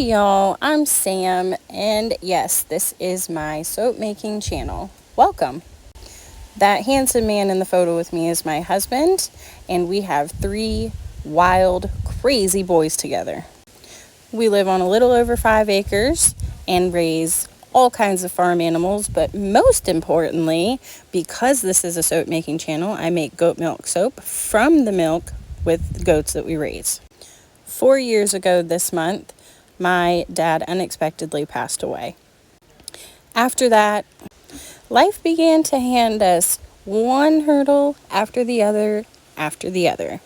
Hey y'all, I'm Sam, and yes, this is my soap making channel. Welcome. That handsome man in the photo with me is my husband, and we have 3 wild, crazy boys together. We live on a little over 5 acres and raise all kinds of farm animals, but most importantly, because this is a soap making channel, I make goat milk soap from the milk with goats that we raise. 4 years ago this month, my dad unexpectedly passed away. After that, life began to hand us one hurdle after the other after the other.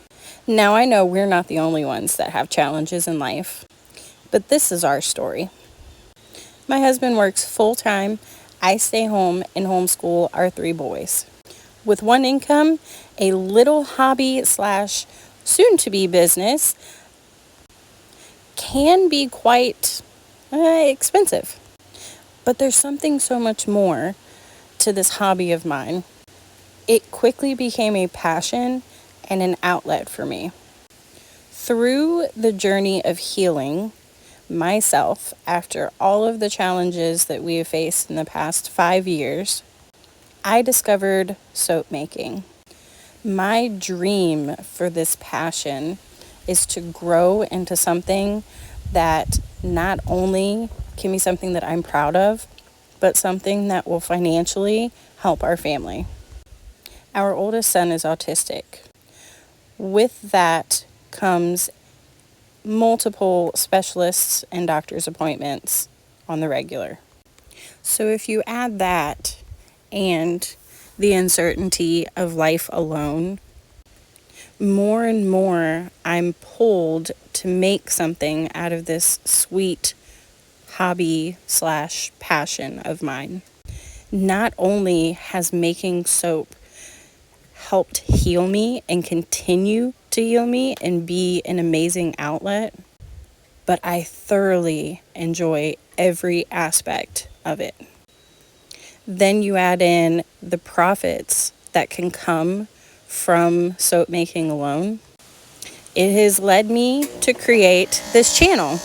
Now I know we're not the only ones that have challenges in life, but this is our story. My husband works full-time. I stay home and homeschool our 3 boys. With one income, a little hobby slash soon-to-be business can be quite expensive. But there's something so much more to this hobby of mine. It quickly became a passion and an outlet for me. Through the journey of healing myself after all of the challenges that we have faced in the past 5 years, I discovered soap making. My dream for this passion is to grow into something that not only can be something that I'm proud of, but something that will financially help our family. Our oldest son is autistic. With that comes multiple specialists and doctor's appointments on the regular. So if you add that and the uncertainty of life alone, more and more I'm pulled to make something out of this sweet hobby slash passion of mine. Not only has making soap helped heal me and continue to heal me and be an amazing outlet, but I thoroughly enjoy every aspect of it. Then you add in the profits that can come from soap making alone. It has led me to create this channel.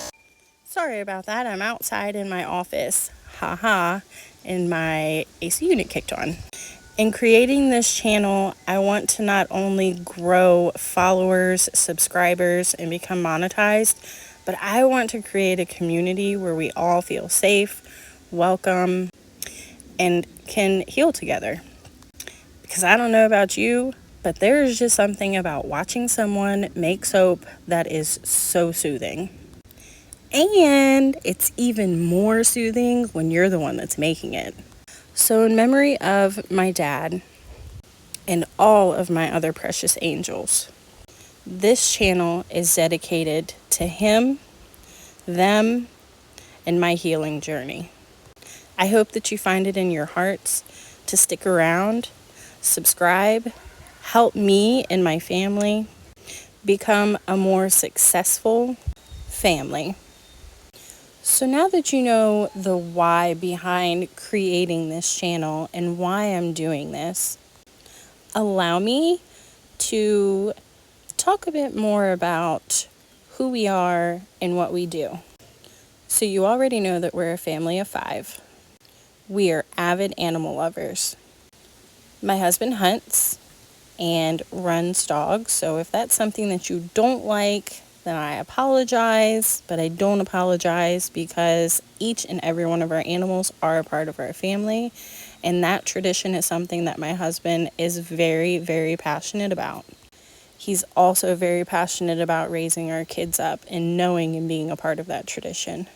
Sorry about that. I'm outside in my office. And my AC unit kicked on. In creating this channel, I want to not only grow followers, subscribers, and become monetized, but I want to create a community where we all feel safe, welcome, and can heal together. Because I don't know about you, but there is just something about watching someone make soap that is so soothing. And it's even more soothing when you're the one that's making it. So in memory of my dad and all of my other precious angels, this channel is dedicated to him, them, and my healing journey. I hope that you find it in your hearts to stick around, subscribe, help me and my family become a more successful family. So now that you know the why behind creating this channel and why I'm doing this, allow me to talk a bit more about who we are and what we do. So you already know that we're a family of 5. We are avid animal lovers. My husband hunts and runs dogs, so if that's something that you don't like, then I apologize, but I don't apologize because each and every one of our animals are a part of our family, and that tradition is something that my husband is very, very passionate about. He's also very passionate about raising our kids up and knowing and being a part of that tradition.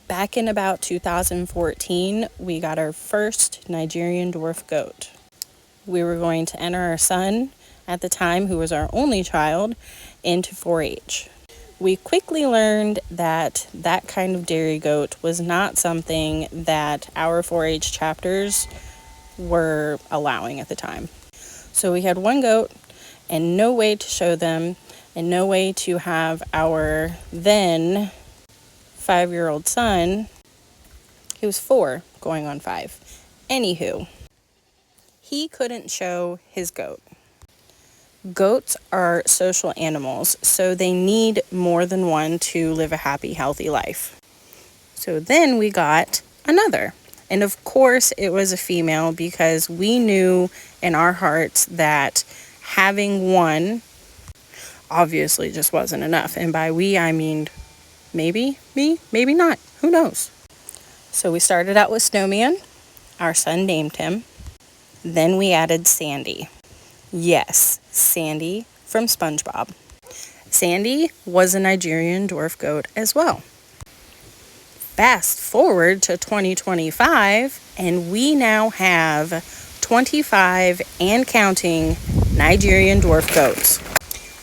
Back in about 2014, we got our first Nigerian dwarf goat. We were going to enter our son, at the time, who was our only child, into 4-H. We quickly learned that that kind of dairy goat was not something that our 4-H chapters were allowing at the time. So we had one goat and no way to show them and no way to have our then 5-year-old son, he was 4 going on 5. Anywho, he couldn't show his goat. Goats are social animals, so they need more than one to live a happy, healthy life. So then we got another. And of course, it was a female because we knew in our hearts that having one obviously just wasn't enough. And by we, I mean maybe me, maybe not. Who knows? So we started out with Snowman. Our son named him. Then we added Sandy. Yes, Sandy from SpongeBob. Sandy was a Nigerian dwarf goat as well. Fast forward to 2025, and we now have 25 and counting Nigerian dwarf goats.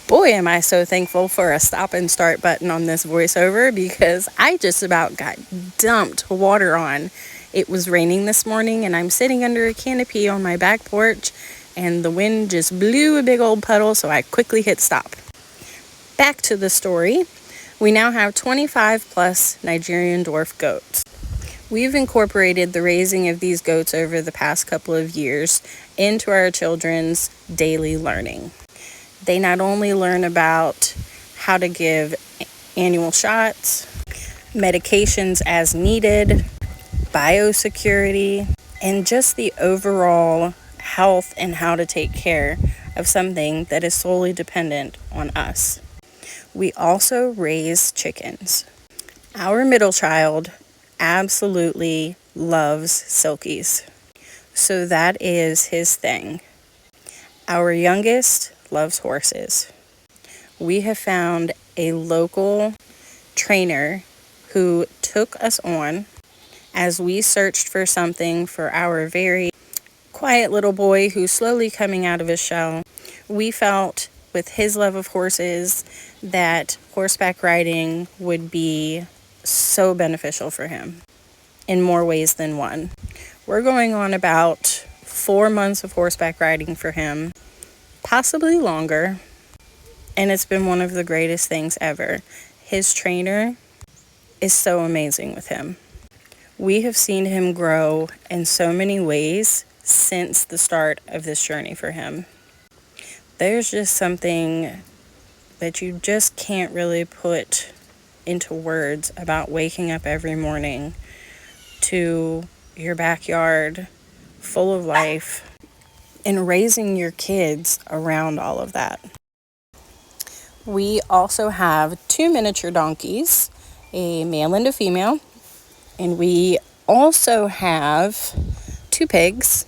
Boy, am I so thankful for a stop and start button on this voiceover because I just about got dumped water on. It was raining this morning and I'm sitting under a canopy on my back porch and the wind just blew a big old puddle, so I quickly hit stop. Back to the story. We now have 25 plus Nigerian dwarf goats. We've incorporated the raising of these goats over the past couple of years into our children's daily learning. They not only learn about how to give annual shots, medications as needed, biosecurity, and just the overall health and how to take care of something that is solely dependent on us. We also raise chickens. Our middle child absolutely loves silkies, so that is his thing. Our youngest loves horses. We have found a local trainer who took us on as we searched for something for our very quiet little boy who's slowly coming out of his shell. We felt with his love of horses that horseback riding would be so beneficial for him in more ways than one. We're going on about 4 months of horseback riding for him, possibly longer, and it's been one of the greatest things ever. His trainer is so amazing with him. We have seen him grow in so many ways since the start of this journey for him. There's just something that you just can't really put into words about waking up every morning to your backyard full of life and raising your kids around all of that. We also have 2 miniature donkeys, a male and a female, and we also have 2 pigs,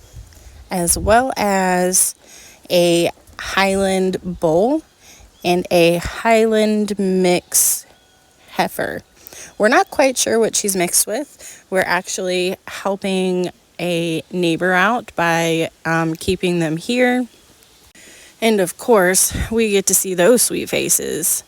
as well as a Highland bull and a Highland mix heifer. We're not quite sure what she's mixed with. We're actually helping a neighbor out by keeping them here. And of course, we get to see those sweet faces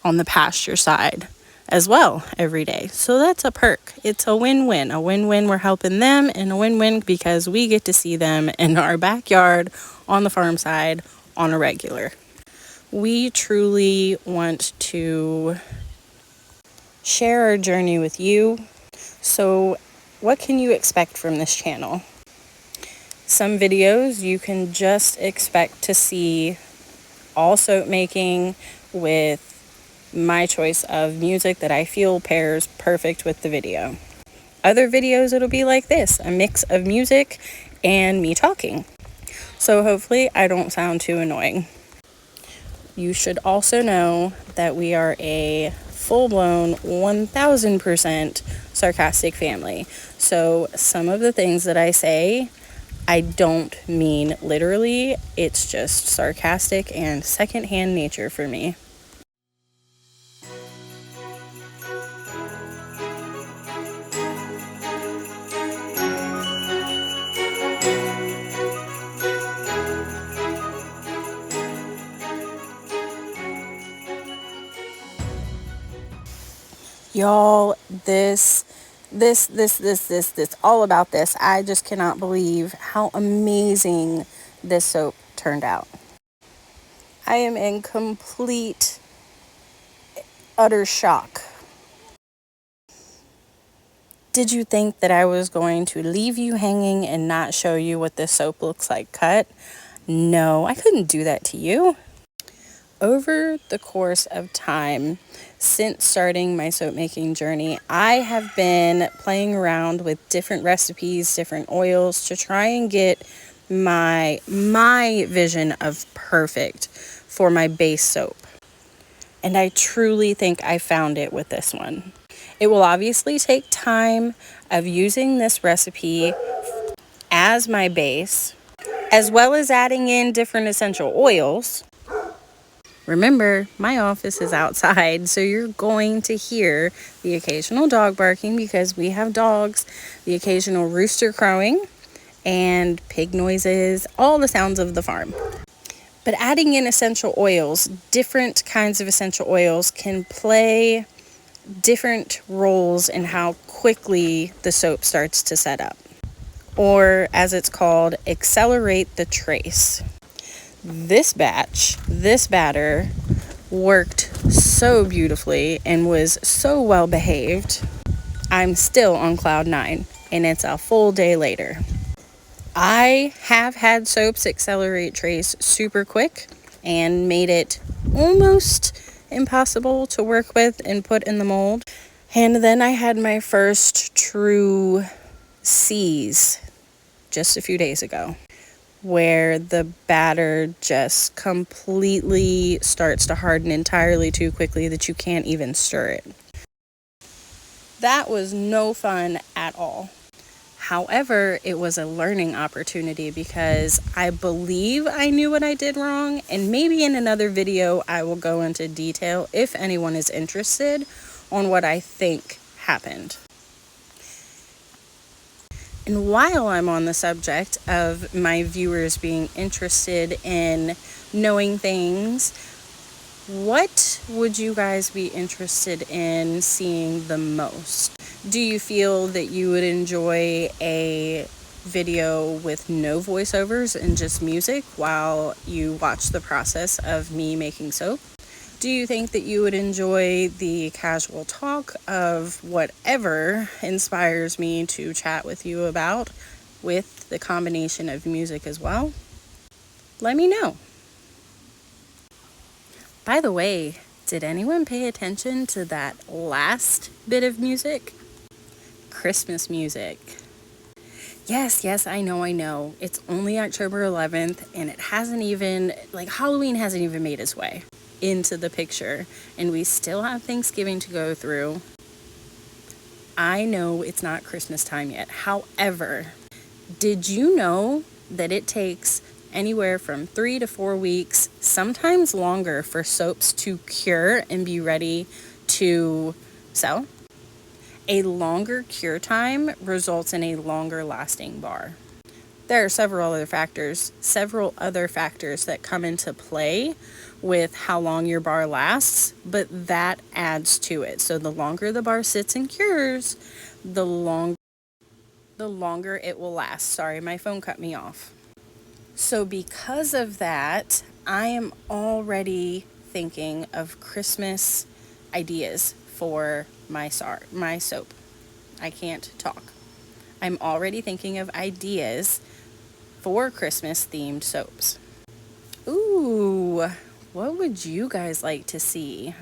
on the pasture side as well every day. So that's a perk. It's a win-win. A win-win, we're helping them, and a win-win because we get to see them in our backyard on the farm side on a regular. We truly want to share our journey with you. So what can you expect from this channel? Some videos you can just expect to see all soap making with my choice of music that I feel pairs perfect with the video. Other videos it'll be like this, a mix of music and me talking. So hopefully I don't sound too annoying. You should also know that we are a full-blown 1000% sarcastic family. So some of the things that I say, I don't mean literally. It's just sarcastic and secondhand nature for me. Y'all, this, all about this. I just cannot believe how amazing this soap turned out. I am in complete, utter shock. Did you think that I was going to leave you hanging and not show you what this soap looks like cut? No, I couldn't do that to you. Over the course of time, since starting my soap making journey, I have been playing around with different recipes, different oils to try and get my vision of perfect for my base soap. And I truly think I found it with this one. It will obviously take time of using this recipe as my base, as well as adding in different essential oils. Remember, my office is outside, so you're going to hear the occasional dog barking because we have dogs, the occasional rooster crowing, and pig noises, all the sounds of the farm. But adding in essential oils, different kinds of essential oils can play different roles in how quickly the soap starts to set up. Or, as it's called, accelerate the trace. This batter worked so beautifully and was so well behaved. I'm still on cloud 9 and it's a full day later. I have had soaps accelerate trace super quick and made it almost impossible to work with and put in the mold. And then I had my first true C's just a few days ago, where the batter just completely starts to harden entirely too quickly that you can't even stir it. That was no fun at all. However, it was a learning opportunity because I believe I knew what I did wrong, and maybe in another video I will go into detail if anyone is interested on what I think happened. And while I'm on the subject of my viewers being interested in knowing things, what would you guys be interested in seeing the most? Do you feel that you would enjoy a video with no voiceovers and just music while you watch the process of me making soap? Do you think that you would enjoy the casual talk of whatever inspires me to chat with you about, with the combination of music as well? Let me know. By the way, did anyone pay attention to that last bit of music? Christmas music. Yes, I know. It's only October 11th and it hasn't even, Halloween hasn't even made its way into the picture, and we still have Thanksgiving to go through. I know it's not Christmas time yet. However, did you know that it takes anywhere from 3 to 4 weeks, sometimes longer, for soaps to cure and be ready to sell? A longer cure time results in a longer lasting bar. There are several other factors that come into play with how long your bar lasts, but that adds to it. So the longer the bar sits and cures, the longer it will last. Sorry, my phone cut me off. So because of that, I am already thinking of Christmas ideas for my soap. I can't talk. I'm already thinking of ideas for Christmas themed soaps. Ooh, what would you guys like to see?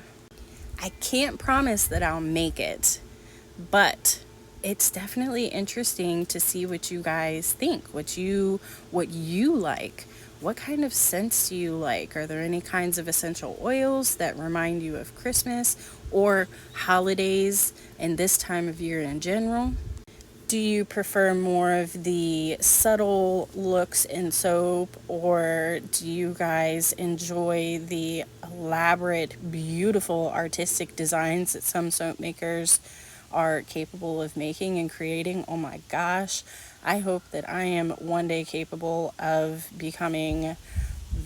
I can't promise that I'll make it, but it's definitely interesting to see what you guys think, what you like. What kind of scents do you like? Are there any kinds of essential oils that remind you of Christmas or holidays and this time of year in general? Do you prefer more of the subtle looks in soap, or do you guys enjoy the elaborate, beautiful, artistic designs that some soap makers are capable of making and creating? Oh my gosh, I hope that I am one day capable of becoming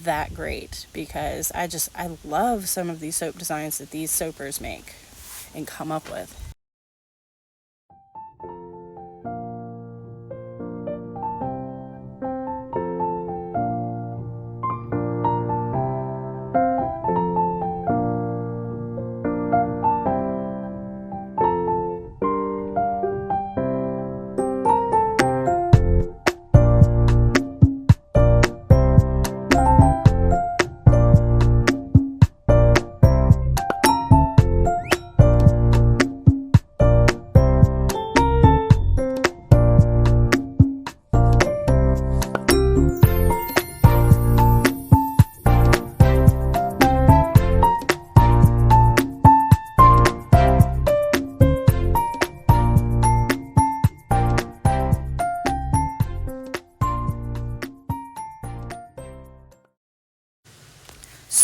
that great, because I love some of these soap designs that these soapers make and come up with.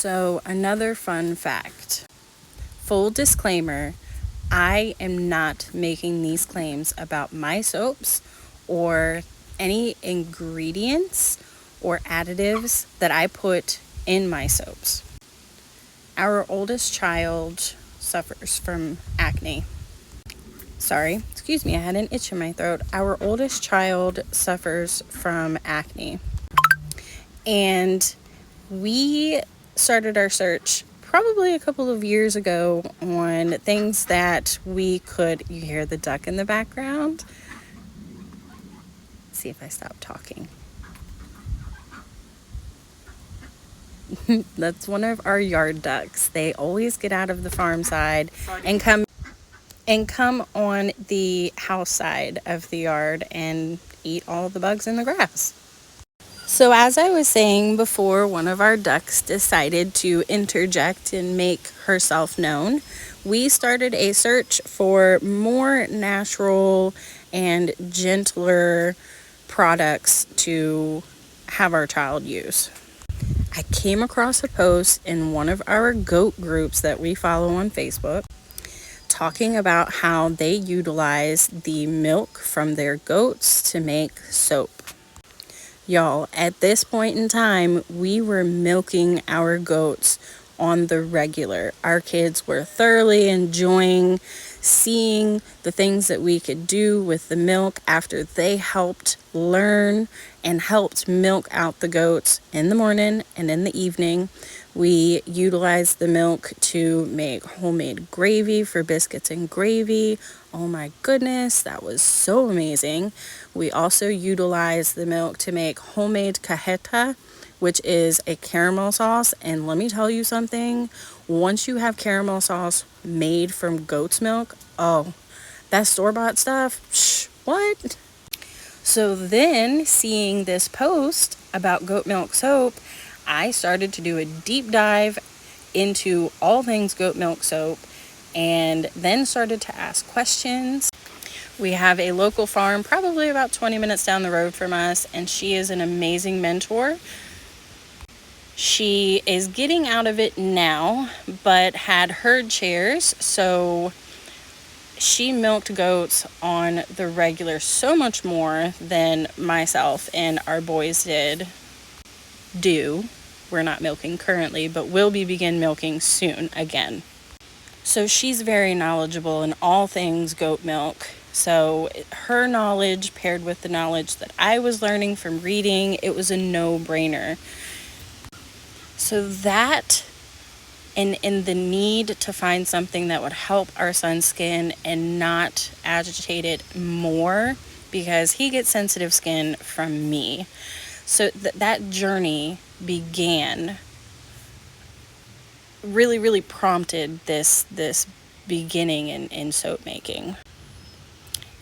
So, another fun fact. Full disclaimer, I am not making these claims about my soaps or any ingredients or additives that I put in my soaps. Our oldest child suffers from acne. Sorry, excuse me, I had an itch in my throat. Our oldest child suffers from acne. And we started our search probably a couple of years ago on things that we could. You hear the duck in the background? Let's see if I stop talking. That's one of our yard ducks. They always get out of the farm side and come on the house side of the yard and eat all the bugs in the grass. So as I was saying before, one of our ducks decided to interject and make herself known. We started a search for more natural and gentler products to have our child use. I came across a post in one of our goat groups that we follow on Facebook talking about how they utilize the milk from their goats to make soap. Y'all, at this point in time, we were milking our goats on the regular. Our kids were thoroughly enjoying seeing the things that we could do with the milk after they helped learn and helped milk out the goats in the morning and in the evening. We utilized the milk to make homemade gravy for biscuits and gravy. Oh my goodness, that was so amazing. We also utilized the milk to make homemade cajeta, which is a caramel sauce. And let me tell you something, once you have caramel sauce made from goat's milk, oh, that store-bought stuff, what? So then, seeing this post about goat milk soap, I started to do a deep dive into all things goat milk soap and then started to ask questions. We have a local farm probably about 20 minutes down the road from us, and she is an amazing mentor. She is getting out of it now, but had herd chairs, so she milked goats on the regular so much more than myself and our boys do. We're not milking currently, but will begin milking soon again. So she's very knowledgeable in all things goat milk. So her knowledge paired with the knowledge that I was learning from reading, it was a no-brainer. So that and the need to find something that would help our son's skin and not agitate it more, because he gets sensitive skin from me. So that journey began, really prompted this beginning in soap making.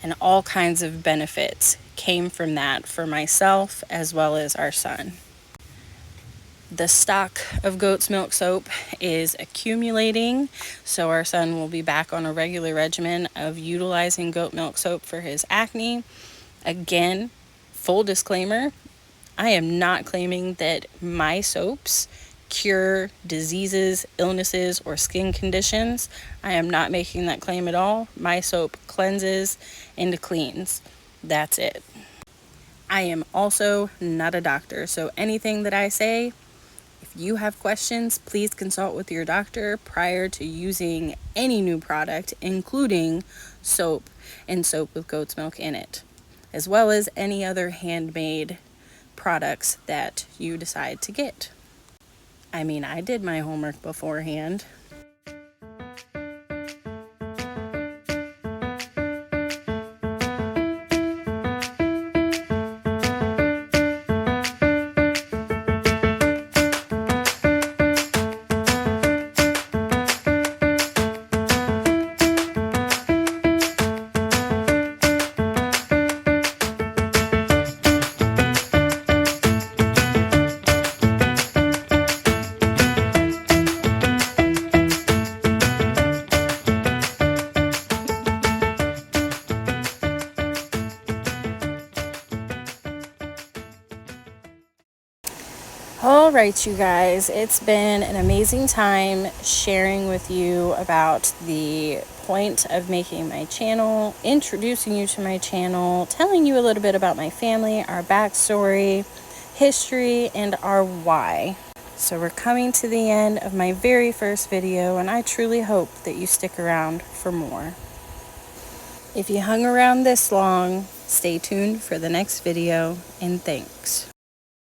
And all kinds of benefits came from that for myself as well as our son. The stock of goat's milk soap is accumulating, so our son will be back on a regular regimen of utilizing goat milk soap for his acne. Again, full disclaimer, I am not claiming that my soaps cure diseases, illnesses, or skin conditions. I am not making that claim at all. My soap cleanses and cleans. That's it. I am also not a doctor, so anything that I say, if you have questions, please consult with your doctor prior to using any new product, including soap and soap with goat's milk in it, as well as any other handmade products that you decide to get. I mean, I did my homework beforehand. All right, you guys, it's been an amazing time sharing with you about the point of making my channel, introducing you to my channel, telling you a little bit about my family, our backstory, history, and our why. So we're coming to the end of my very first video, and I truly hope that you stick around for more. If you hung around this long, stay tuned for the next video, and thanks.